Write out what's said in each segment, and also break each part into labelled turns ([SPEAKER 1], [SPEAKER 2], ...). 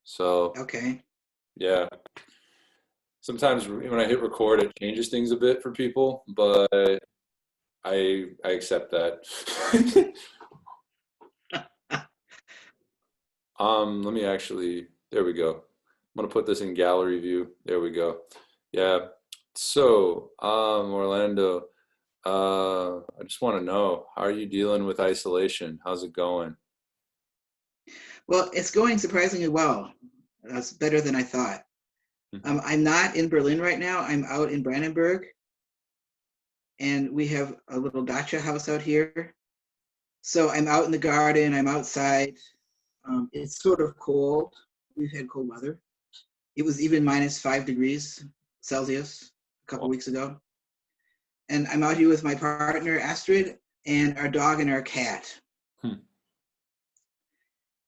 [SPEAKER 1] So
[SPEAKER 2] Okay.
[SPEAKER 1] yeah, sometimes when I hit record, it changes things a bit for people, but I accept that. Let me actually, there we go. I'm gonna put this in gallery view. There we go. Yeah. So, Orlando, I just want to know, how are you dealing with isolation? How's it going?
[SPEAKER 2] Well, it's going surprisingly well. That's better than I thought.
[SPEAKER 1] Hmm.
[SPEAKER 2] I'm not in Berlin right now. I'm out in Brandenburg, and we have a little dacha house out here. So I'm out in the garden. I'm outside. It's sort of cold. We've had cold weather. It was even -5 degrees Celsius a couple
[SPEAKER 1] Well,
[SPEAKER 2] weeks ago. And I'm out here with my partner Astrid and our dog and our cat.
[SPEAKER 1] hmm,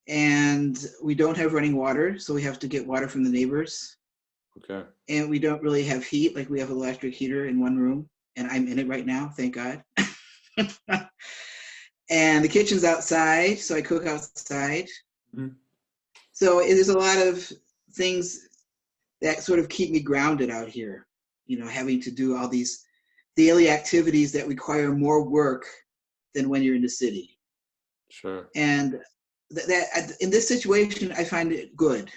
[SPEAKER 2] And we don't have running water, so we have to get water from the neighbors.
[SPEAKER 1] okay.
[SPEAKER 2] And we don't really have heat. Like we have an electric heater in one room, and I'm in it right now, thank God. And the kitchen's outside, so I cook outside.
[SPEAKER 1] Mhm.
[SPEAKER 2] So there's a lot of things that sort of keep me grounded out here, having to do all these daily activities that require more work than when you're in the city.
[SPEAKER 1] Sure.
[SPEAKER 2] And that in this situation, I find it good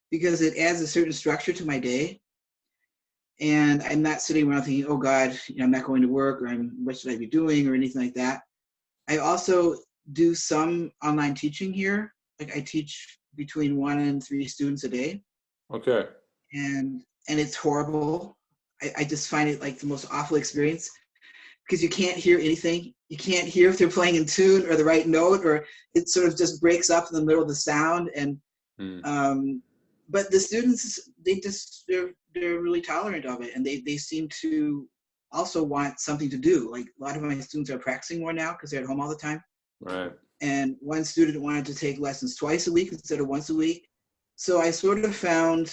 [SPEAKER 2] because it adds a certain structure to my day. And I'm not sitting around thinking, oh God, I'm not going to work, or what should I be doing, or anything like that. I also do some online teaching here. Like I teach between 1 and 3 students a day,
[SPEAKER 1] Okay.
[SPEAKER 2] and it's horrible. I just find it like the most awful experience because you can't hear anything. You can't hear if they're playing in tune or the right note, or it sort of just breaks up in the middle of the sound. And
[SPEAKER 1] Hmm.
[SPEAKER 2] um, but the students, they're really tolerant of it, and they seem to also want something to do. Like a lot of my students are practicing more now because they're at home all the time.
[SPEAKER 1] Right.
[SPEAKER 2] And one student wanted to take lessons twice a week instead of once a week. So I sort of found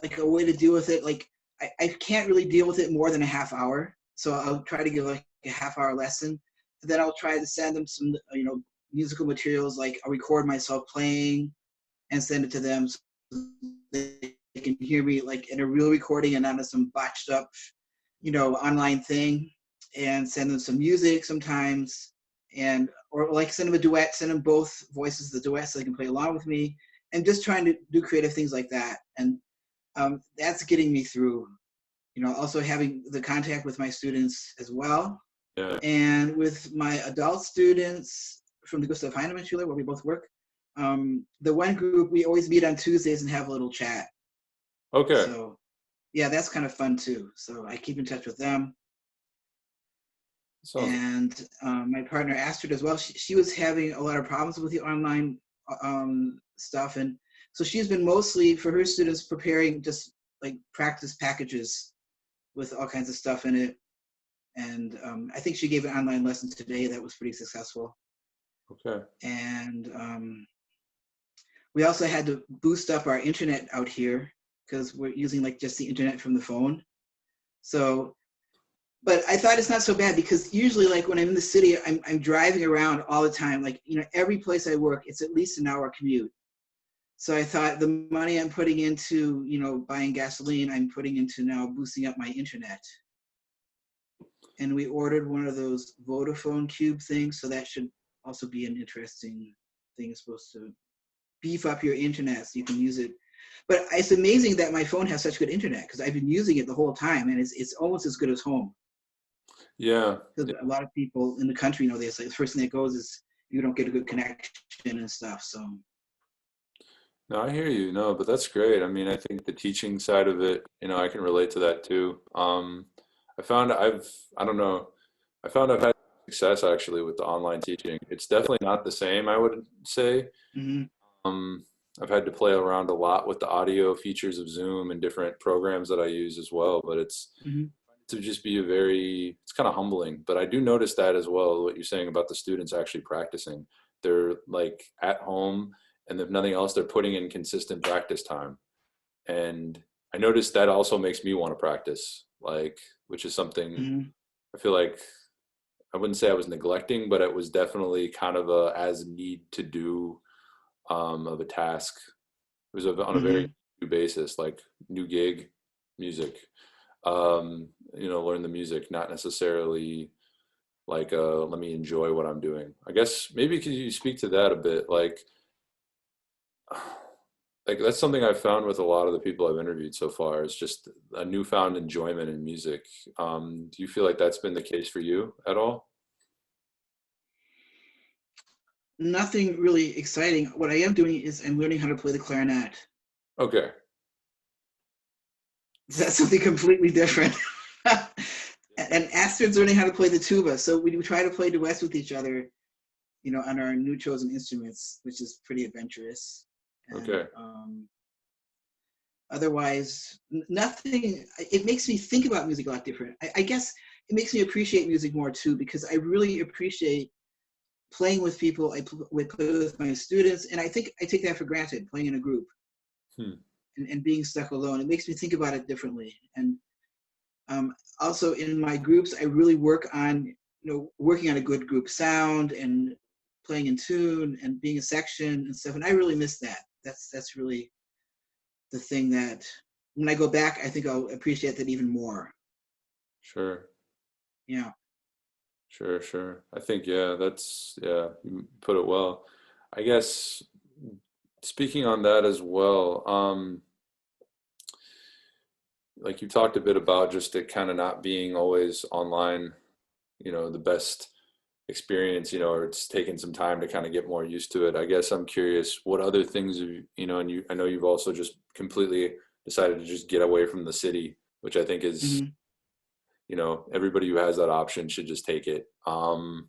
[SPEAKER 2] like a way to deal with it. Like I can't really deal with it more than a half hour. So I'll try to give like a half-hour lesson. And then I'll try to send them some, musical materials. Like I'll record myself playing and send it to them so they can hear me like in a real recording and not some botched up, online thing. And send them some music sometimes, and or like send them a duet, send them both voices of the duet so they can play along with me, and just trying to do creative things like that. And that's getting me through. Also having the contact with my students as well,
[SPEAKER 1] Yeah.
[SPEAKER 2] and with my adult students from the Gustav Heinemann Schule, where we both work. The one group, we always meet on Tuesdays and have a little chat.
[SPEAKER 1] Okay.
[SPEAKER 2] So yeah, that's kind of fun too. So I keep in touch with them.
[SPEAKER 1] Sounds
[SPEAKER 2] And my partner Astrid as well. She was having a lot of problems with the online stuff, and so she's been mostly for her students preparing just like practice packages with all kinds of stuff in it. And I think she gave an online lesson today that was pretty successful.
[SPEAKER 1] okay.
[SPEAKER 2] And we also had to boost up our internet out here because we're using like just the internet from the phone. So but I thought it's not so bad because usually like when I'm in the city, I'm driving around all the time. Like, every place I work, it's at least an hour commute. So I thought the money I'm putting into, buying gasoline, I'm putting into now boosting up my internet. And we ordered one of those Vodafone Cube things. So that should also be an interesting thing. It's supposed to beef up your internet so you can use it. But it's amazing that my phone has such good internet because I've been using it the whole time, and it's almost as good as home.
[SPEAKER 1] Yeah.
[SPEAKER 2] Because a lot of people in the country, they say the first thing that goes is you don't get a good connection and stuff. So
[SPEAKER 1] No, I hear you. No, but that's great. I mean, I think the teaching side of it, I can relate to that too. I found I don't know, I found I've had success actually with the online teaching. It's definitely not the same, I would say.
[SPEAKER 2] mm-hmm.
[SPEAKER 1] Um, I've had to play around a lot with the audio features of Zoom and different programs that I use as well, but it's
[SPEAKER 2] Mm-hmm.
[SPEAKER 1] to just be it's kind of humbling. But I do notice that as well, what you're saying about the students actually practicing. They're like at home, and if nothing else, they're putting in consistent practice time. And I noticed that also makes me want to practice, like, which is something
[SPEAKER 2] Mm-hmm.
[SPEAKER 1] I feel like I wouldn't say I was neglecting, but it was definitely kind of a as need to do of a task. It was on a very
[SPEAKER 2] Hmm.
[SPEAKER 1] new basis, like new gig, music. Learn the music, not necessarily like let me enjoy what I'm doing. I guess maybe could you speak to that a bit? Like that's something I've found with a lot of the people I've interviewed so far is just a newfound enjoyment in music. Do you feel like that's been the case for you at all?
[SPEAKER 2] Nothing really exciting. What I am doing is I'm learning how to play the clarinet.
[SPEAKER 1] Okay.
[SPEAKER 2] That's something completely different. And Astrid's learning how to play the tuba. So we try to play duets with each other, on our new chosen instruments, which is pretty adventurous. And
[SPEAKER 1] Okay.
[SPEAKER 2] otherwise, nothing. It makes me think about music a lot different. I guess it makes me appreciate music more too, because I really appreciate playing with people. I play with my students, and I think I take that for granted, playing in a group
[SPEAKER 1] Hmm.
[SPEAKER 2] and being stuck alone. It makes me think about it differently. And also in my groups, I really work on, working on a good group sound and playing in tune and being a section and stuff. And I really miss that. That's really the thing that when I go back, I think I'll appreciate that even more.
[SPEAKER 1] Sure.
[SPEAKER 2] Yeah.
[SPEAKER 1] Sure. Sure. I think yeah, yeah, you put it well. I guess speaking on that as well, like you talked a bit about just it kind of not being always online, the best experience, or it's taken some time to kind of get more used to it. I guess I'm curious what other things and I know you've also just completely decided to just get away from the city, which I think is,
[SPEAKER 2] Hmm.
[SPEAKER 1] everybody who has that option should just take it. I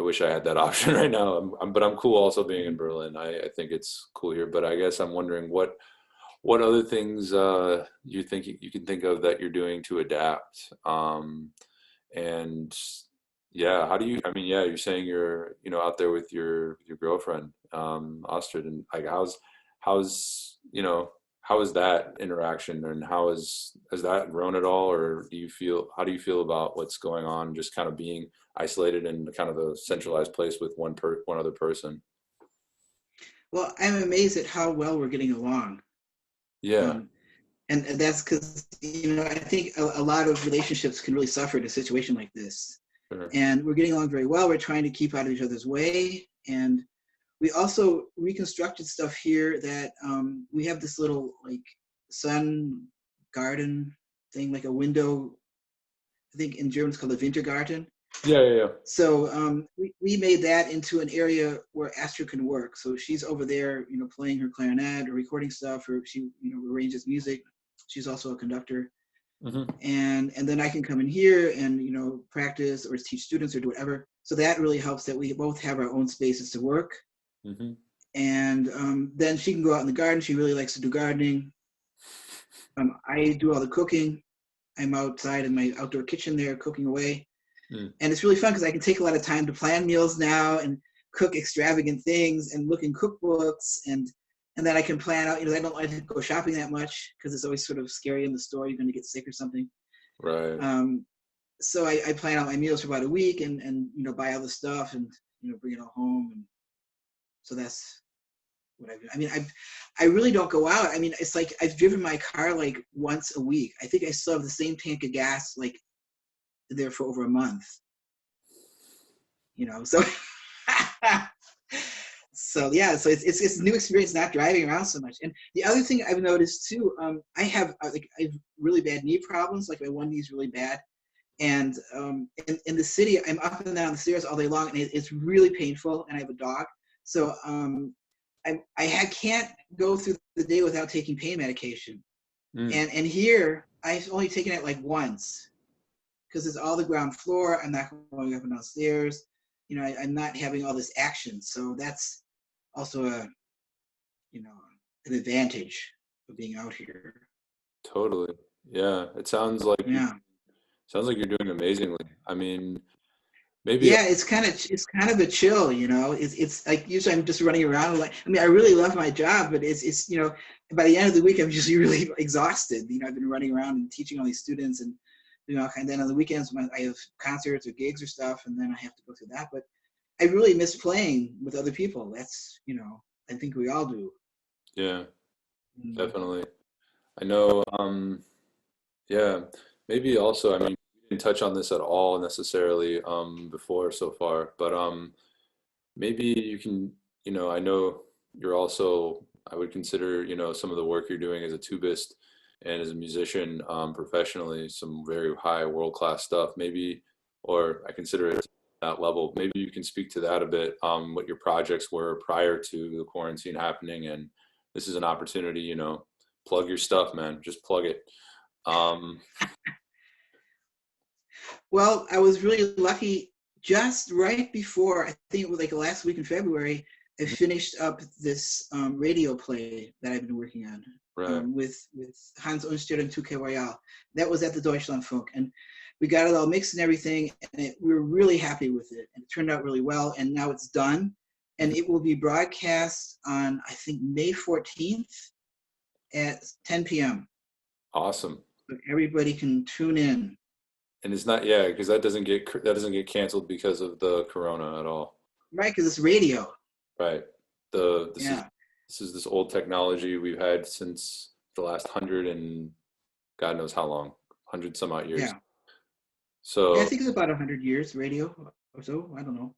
[SPEAKER 1] wish I had that option right now. But I'm cool also being in
[SPEAKER 2] Hmm.
[SPEAKER 1] Berlin. I think it's cool here, but I guess I'm wondering what other things you think you can think of that you're doing to adapt? And yeah, how do you? I mean, yeah, you're saying you're out there with your girlfriend, Astrid, and like how's how is that interaction, and has that grown at all, or how do you feel about what's going on, just kind of being isolated in kind of a centralized place with one other person?
[SPEAKER 2] Well, I'm amazed at how well we're getting along.
[SPEAKER 1] Yeah,
[SPEAKER 2] Um, and that's because, I think a lot of relationships can really suffer in a situation like this.
[SPEAKER 1] sure.
[SPEAKER 2] And we're getting along very well. We're trying to keep out of each other's way. And we also reconstructed stuff here that we have this little like sun garden thing, like a window. I think in German it's called a Wintergarten.
[SPEAKER 1] Yeah, yeah, yeah.
[SPEAKER 2] So we made that into an area where Astrid can work. So she's over there, playing her clarinet or recording stuff, or she, arranges music. She's also a conductor,
[SPEAKER 1] Hmm.
[SPEAKER 2] and then I can come in here and practice or teach students or do whatever. So that really helps that we both have our own spaces to work.
[SPEAKER 1] Hmm.
[SPEAKER 2] And then she can go out in the garden. She really likes to do gardening. I do all the cooking. I'm outside in my outdoor kitchen there cooking away.
[SPEAKER 1] Mm.
[SPEAKER 2] And it's really fun because I can take a lot of time to plan meals now and cook extravagant things and look in cookbooks, and then I can plan out. I don't like to go shopping that much because it's always sort of scary in the store. You're going to get sick or something.
[SPEAKER 1] Right.
[SPEAKER 2] Um, so I plan out my meals for about a week and buy all the stuff and bring it all home. And so that's what I do. I mean, I really don't go out. I mean, it's like I've driven my car like once a week. I think I still have the same tank of gas like there for over a month. So so yeah, so it's a new experience not driving around so much. And the other thing I've noticed too, I have really bad knee problems. Like my one knee is really bad, and in the city, I'm up and down the stairs all day long, and it's really painful. And I have a dog, so can't go through the day without taking pain medication.
[SPEAKER 1] Mm.
[SPEAKER 2] And here I've only taken it like once because it's all the ground floor. I'm not going up and downstairs. I'm not having all this action. So that's also you know, an advantage of being out here.
[SPEAKER 1] Totally. Yeah. It
[SPEAKER 2] Yeah.
[SPEAKER 1] sounds like you're doing amazingly. I mean, maybe
[SPEAKER 2] Yeah, it's kind of a chill. It's like usually I'm just running around. Like, I mean, I really love my job, but it's by the end of the week I'm usually really exhausted. I've been running around and teaching all these students, and and then on the weekends when I have concerts or gigs or stuff, and then I have to go through that. But I really miss playing with other people. That's I think we all do.
[SPEAKER 1] Yeah,
[SPEAKER 2] Mm.
[SPEAKER 1] definitely. I know, yeah, maybe also, I mean, we didn't touch on this at all necessarily before so far, but maybe you can, I know you're also, I would consider, some of the work you're doing as a tubist and as a musician professionally, some very high world-class stuff, maybe, or I consider it that level. Maybe you can speak to that a bit, what your projects were prior to the quarantine happening, and this is an opportunity, plug your stuff, man, just plug it. Um,
[SPEAKER 2] Well, I was really lucky. Just right before, I think it was like last week in February, I finished up this radio play that I've been working on
[SPEAKER 1] right.
[SPEAKER 2] with Hans Unstedt and Tuke Royale. That was at the Deutschlandfunk, and we got it all mixed and everything, and we were really happy with it, and it turned out really well. And now it's done, and
[SPEAKER 1] Mhm.
[SPEAKER 2] it will be broadcast on, I think, May 14th at 10 p.m.
[SPEAKER 1] Awesome.
[SPEAKER 2] So everybody can tune in,
[SPEAKER 1] And it's not, yeah, because that doesn't get canceled because of the corona at all.
[SPEAKER 2] right? Because it's radio.
[SPEAKER 1] Right. The
[SPEAKER 2] Yeah.
[SPEAKER 1] this is this old technology we've had since the last 100 and God knows how long, 100 some odd years.
[SPEAKER 2] Yeah. Yeah, I
[SPEAKER 1] So
[SPEAKER 2] think it's about 100 years radio or so. I don't know.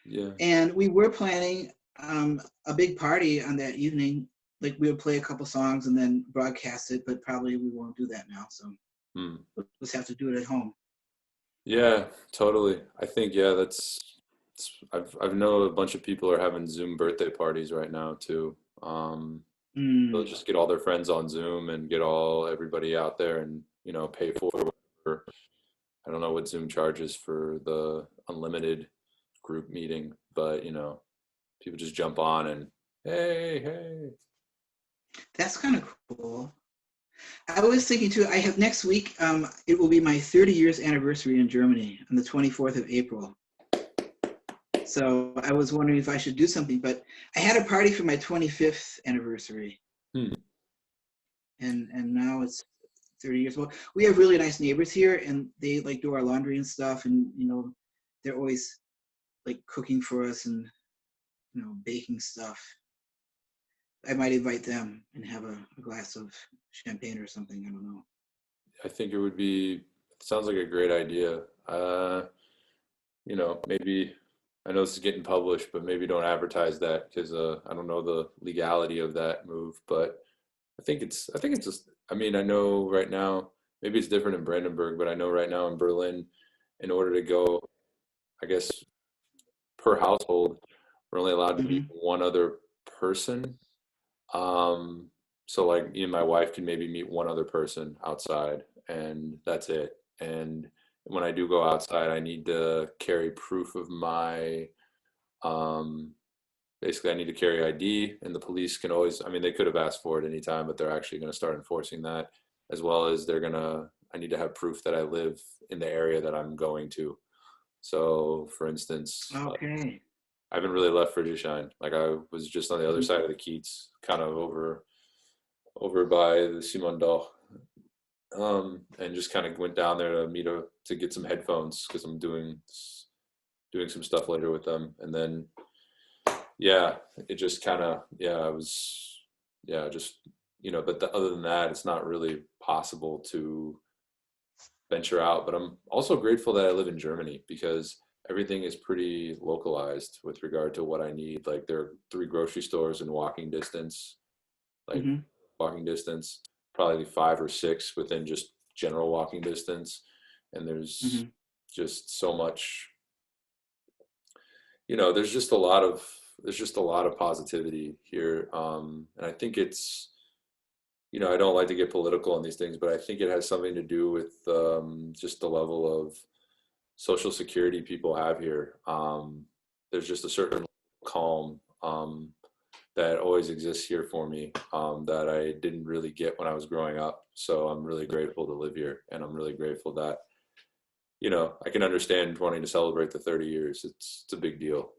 [SPEAKER 1] yeah.
[SPEAKER 2] And we were planning a big party on that evening. Like we would play a couple songs and then broadcast it, but probably we won't do that now. So
[SPEAKER 1] Hmm.
[SPEAKER 2] we'll just have to do it at home.
[SPEAKER 1] Yeah, totally. I think yeah, I've know a bunch of people are having Zoom birthday parties right now too. They'll
[SPEAKER 2] Mm.
[SPEAKER 1] just get all their friends on Zoom and get all everybody out there and pay for whatever. I don't know what Zoom charges for the unlimited group meeting, but people just jump on and hey, hey.
[SPEAKER 2] That's kind of cool. I was thinking too, I have next week, it will be my 30 years anniversary in Germany on the 24th of April. So I was wondering if I should do something, but I had a party for my 25th anniversary,
[SPEAKER 1] Hmm.
[SPEAKER 2] and now it's 30 years old. We have really nice neighbors here, and they like do our laundry and stuff, and they're always like cooking for us and baking stuff. I might invite them and have a glass of champagne or something. I don't know.
[SPEAKER 1] I think it sounds like a great idea. Maybe I know this is getting published, but maybe don't advertise that because I don't know the legality of that move. But I think it's just, I mean, I know right now, maybe it's different in Brandenburg, but I know right now in Berlin, in order to go, I guess per household, we're only allowed to meet
[SPEAKER 2] Hmm.
[SPEAKER 1] one other person. Um, so like me and my wife can maybe meet one other person outside, and that's it. And when I do go outside, I need to carry proof of my, um, basically I need to carry ID, and the police can always, I mean, they could have asked for it anytime, but they're actually going to start enforcing that, as well as I need to have proof that I live in the area that I'm going to. So, for instance, like
[SPEAKER 2] Okay.
[SPEAKER 1] I haven't really left Friedrichshain. Like I was just on the other
[SPEAKER 2] Hmm.
[SPEAKER 1] side of the Keats, kind of over by the Simondal, and just kind of went down there to get some headphones because I'm doing some stuff later with them, and then yeah, it just kind of yeah, I was yeah, just but other than that, it's not really possible to venture out. But I'm also grateful that I live in Germany because everything is pretty localized with regard to what I need. Like there are three grocery stores in walking distance, like
[SPEAKER 2] Hmm.
[SPEAKER 1] walking distance, probably five or six within just general walking distance. And there's
[SPEAKER 2] Hmm.
[SPEAKER 1] just so much, there's just a lot of positivity here. And I think I don't like to get political on these things, but I think it has something to do with just the level of social security people have here. There's just a certain calm that always exists here for me that I didn't really get when I was growing up. So I'm really grateful to live here, and I'm really grateful that I can understand wanting to celebrate the 30 years. It's a big deal.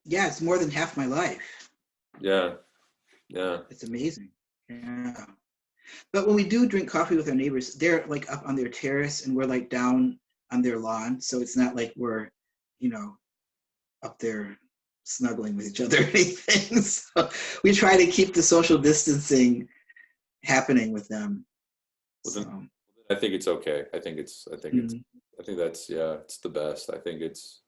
[SPEAKER 2] Yeah, it's more than half my life.
[SPEAKER 1] Yeah, yeah,
[SPEAKER 2] It's amazing. Yeah. But when we do drink coffee with our neighbors, they're like up on their terrace and we're like down on their lawn. So it's not like we're, you know, up there. snuggling with each other or anything. So we try to keep the social distancing happening with them.
[SPEAKER 1] Well,
[SPEAKER 2] So,
[SPEAKER 1] then I think it's okay.
[SPEAKER 2] mm,
[SPEAKER 1] I think that's, yeah, it's the best. I think it's,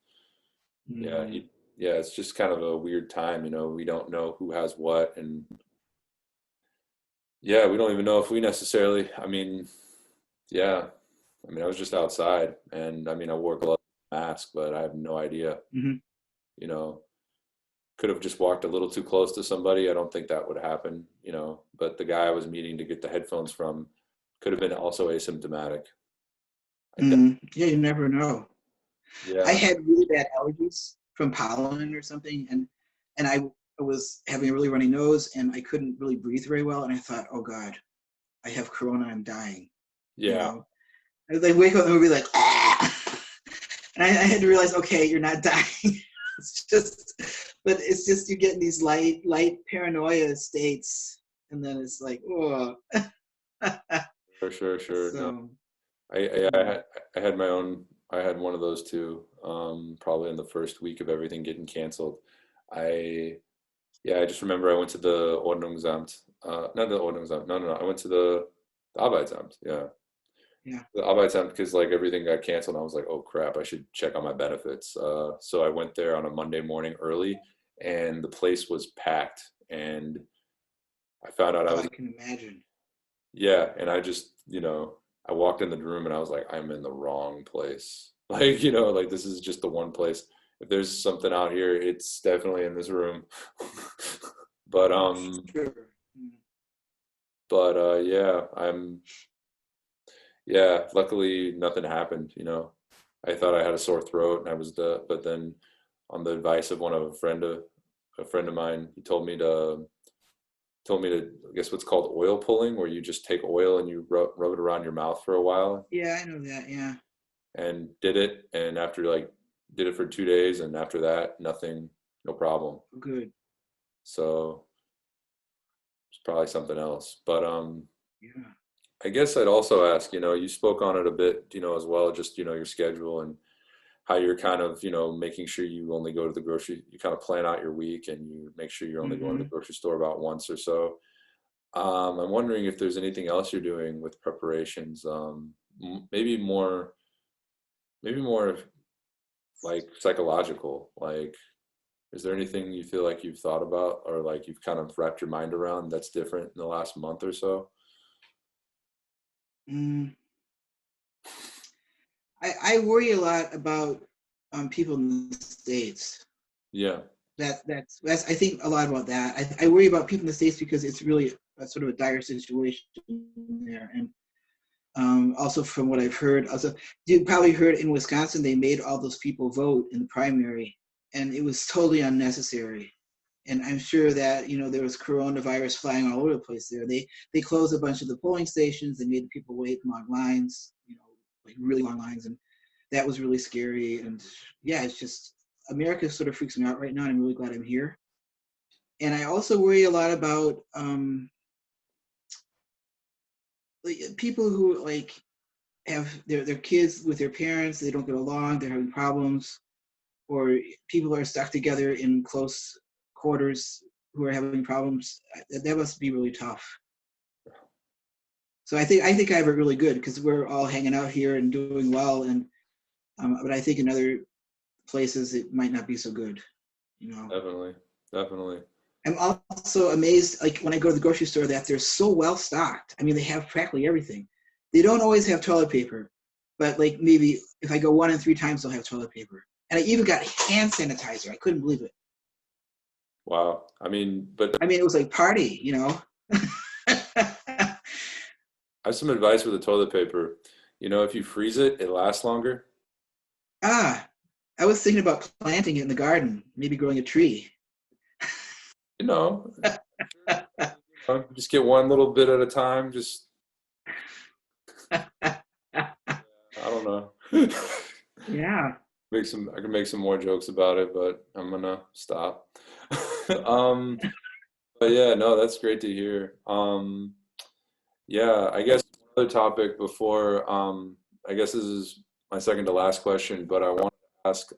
[SPEAKER 1] yeah,
[SPEAKER 2] mm,
[SPEAKER 1] yeah, it's just kind of a weird time, you know, we don't know who has what, and yeah, we don't even know if we necessarily, I mean, yeah, I mean, I was just outside and I mean, I wore gloves, mask, but I have no idea,
[SPEAKER 2] mhm.
[SPEAKER 1] you know, could have just walked a little too close to somebody. I don't think that would happen, you know, but the guy I was meeting to get the headphones from could have been also asymptomatic. I think,
[SPEAKER 2] Yeah, you never know. I
[SPEAKER 1] yeah,
[SPEAKER 2] had really bad allergies from pollen or something, and I was having a really runny nose, and I couldn't really breathe very well. And I thought, oh God, I have corona, I'm dying. You
[SPEAKER 1] yeah,
[SPEAKER 2] know, I was like wake up and be like, ah, and I had to realize, okay, you're not dying. It's just, but it's just you get in these light paranoia states, and then it's like, oh.
[SPEAKER 1] for sure, sure. No,
[SPEAKER 2] So,
[SPEAKER 1] I I had my own, I had one of those too, probably in the first week of everything getting canceled. I, yeah, I just remember I went to the Ordnungsamt, not the Ordnungsamt, no, no, no, I went to the Arbeitsamt, yeah,
[SPEAKER 2] yeah,
[SPEAKER 1] the Arbeitsamt, because like everything got canceled. And I was like, oh crap, I should check on my benefits. So I went there on a Monday morning early, and the place was packed, and I found out I
[SPEAKER 2] oh,
[SPEAKER 1] was,
[SPEAKER 2] I can imagine.
[SPEAKER 1] yeah, and I just, you know, I walked in the room and I was like, I'm in the wrong place. Like, you know, like this is just the one place. If there's something out here, it's definitely in this room. But
[SPEAKER 2] Sure. Mm.
[SPEAKER 1] yeah, yeah, luckily nothing happened, you know. I thought I had a sore throat and I was but then on the advice of a friend of mine, he told me to, I guess what's called oil pulling, where you just take oil and you rub it around your mouth for a while,
[SPEAKER 2] Yeah, I know that. Yeah.
[SPEAKER 1] and did it. And after like, did it for 2 days. And after that, nothing, no problem.
[SPEAKER 2] Good.
[SPEAKER 1] So it's probably something else. But,
[SPEAKER 2] Yeah.
[SPEAKER 1] I guess I'd also ask, you know, you spoke on it a bit, you know, as well, just, you know, your schedule and how you're kind of, you know, making sure you only go to the grocery, you kind of plan out your week and you make sure you're only going to the
[SPEAKER 2] Hmm.
[SPEAKER 1] grocery store about once or so. I'm wondering if there's anything else you're doing with preparations, maybe more like psychological. Like, is there anything you feel like you've thought about or like you've kind of wrapped your mind around that's different in the last month or so?
[SPEAKER 2] Mm. I worry a lot about people in the states.
[SPEAKER 1] Yeah,
[SPEAKER 2] That's I think a lot about that. I worry about people in the states because it's really a sort of a dire situation there, and also from what I've heard, also you probably heard in Wisconsin they made all those people vote in the primary, and it was totally unnecessary. And I'm sure that there was coronavirus flying all over the place there. They closed a bunch of the polling stations. They made people wait in long lines, like really long lines, and that was really scary. And yeah, it's just America sort of freaks me out right now. And I'm really glad I'm here. And I also worry a lot about like, people who like have their kids with their parents. They don't get along. They're having problems, or people who are stuck together in close quarters who are having problems. That must be really tough. So I think I have it really good because we're all hanging out here and doing well, and but I think in other places it might not be so good. You know,
[SPEAKER 1] definitely, definitely.
[SPEAKER 2] I'm also amazed, like when I go to the grocery store, that they're so well stocked. I mean, they have practically everything. They don't always have toilet paper, but like maybe if I go 1 in 3 times, they'll have toilet paper. And I even got hand sanitizer. I couldn't believe it.
[SPEAKER 1] Wow. I mean, but
[SPEAKER 2] I mean, it was like party.
[SPEAKER 1] I have some advice with the toilet paper. You know, if you freeze it, it lasts longer.
[SPEAKER 2] Ah, I was thinking about planting it in the garden, maybe growing a tree.
[SPEAKER 1] You know, just get one little bit at a time. Just, I don't know.
[SPEAKER 2] Yeah.
[SPEAKER 1] I can make some more jokes about it, but I'm gonna stop. um, but yeah, no, that's great to hear. Yeah, I guess another topic before, I guess this is my second to last question, but I want to ask,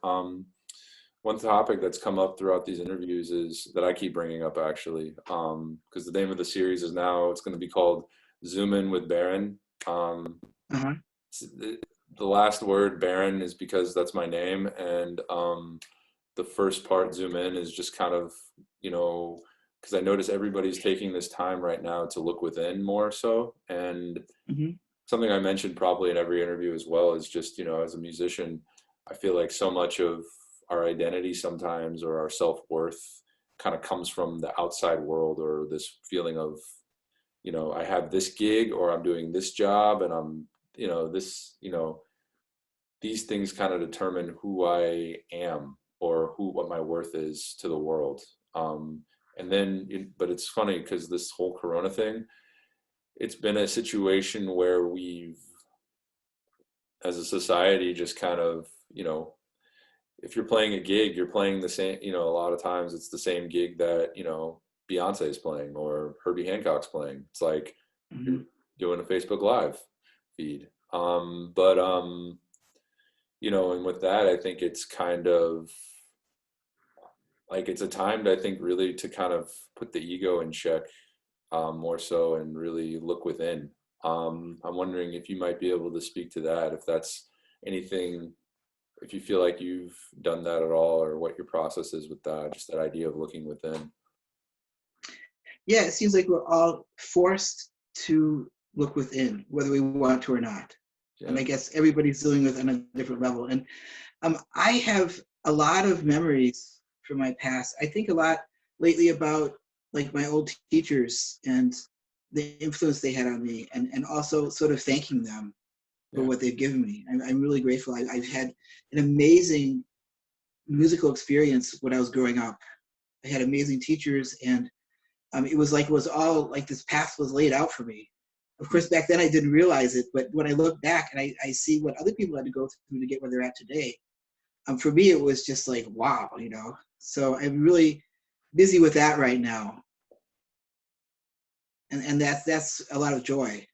[SPEAKER 1] one topic that's come up throughout these interviews is that I keep bringing up actually, because the name of the series is now, it's going to be called Zoom In with Baron. Um,
[SPEAKER 2] Uh-huh.
[SPEAKER 1] the last word Baron is because that's my name, and the first part Zoom In is just kind of, you know, because I notice everybody's taking this time right now to look within more so, and
[SPEAKER 2] Hmm.
[SPEAKER 1] something I mentioned probably in every interview as well is just, you know, as a musician, I feel like so much of our identity sometimes, or our self-worth, kind of comes from the outside world, or this feeling of, you know, I have this gig, or I'm doing this job, and I'm, you know, this, you know, these things kind of determine who I am, or what my worth is to the world. Um, and then, but it's funny because this whole Corona thing, it's been a situation where we've, as a society, just kind of, you know, if you're playing a gig, you're playing the same, you know, a lot of times it's the same gig that, you know, Beyonce is playing or Herbie Hancock's playing. It's like you're
[SPEAKER 2] Hmm.
[SPEAKER 1] doing a Facebook Live feed. But you know, and with that, I think it's kind of like it's a time to, I think, really to kind of put the ego in check, more so, and really look within. I'm wondering if you might be able to speak to that, if that's anything, if you feel like you've done that at all, or what your process is with that, just that idea of looking within.
[SPEAKER 2] Yeah, it seems like we're all forced to look within, whether we want to or not. And
[SPEAKER 1] Yeah.
[SPEAKER 2] I guess everybody's dealing with it on a different level. And I have a lot of memories from my past. I think a lot lately about like my old teachers and the influence they had on me, and also sort of thanking them for
[SPEAKER 1] Yeah.
[SPEAKER 2] what they've given me. I'm really grateful. I've had an amazing musical experience when I was growing up. I had amazing teachers, and it was like it was all like this path was laid out for me. Of course, back then I didn't realize it, but when I look back and I see what other people had to go through to get where they're at today, for me it was just like wow, you know. So I'm really busy with that right now, and that's a lot of joy.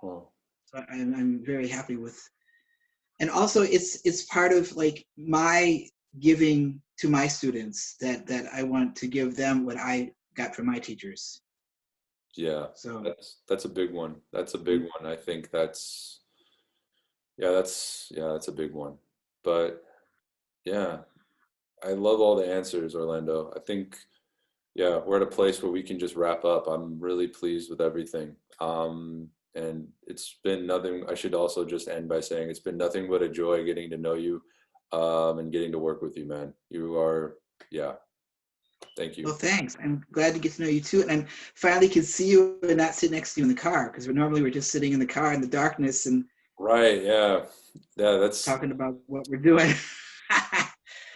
[SPEAKER 1] Oh,
[SPEAKER 2] So I'm very happy with, and also it's part of like my giving to my students that I want to give them what I got from my teachers.
[SPEAKER 1] yeah.
[SPEAKER 2] So
[SPEAKER 1] That's a big one. That's a big one. I think that's, yeah, that's a big one. But yeah, I love all the answers, Orlando. I think, yeah, we're at a place where we can just wrap up. I'm really pleased with everything. And it's been nothing. I should also just end by saying it's been nothing but a joy getting to know you, and getting to work with you, man. You are, yeah, thank
[SPEAKER 2] well,
[SPEAKER 1] you.
[SPEAKER 2] thanks. I'm glad to get to know you too, and I finally can see you and not sit next to you in the car because we're just sitting in the car in the darkness and
[SPEAKER 1] Right, yeah. Yeah, that's,
[SPEAKER 2] talking about what we're doing.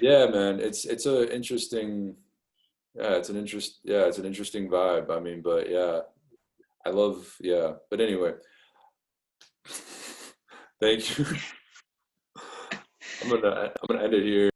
[SPEAKER 1] yeah, man. It's a interesting, yeah, it's an interesting vibe. I mean, but yeah, I love, yeah. But anyway, thank you. I'm gonna end it here.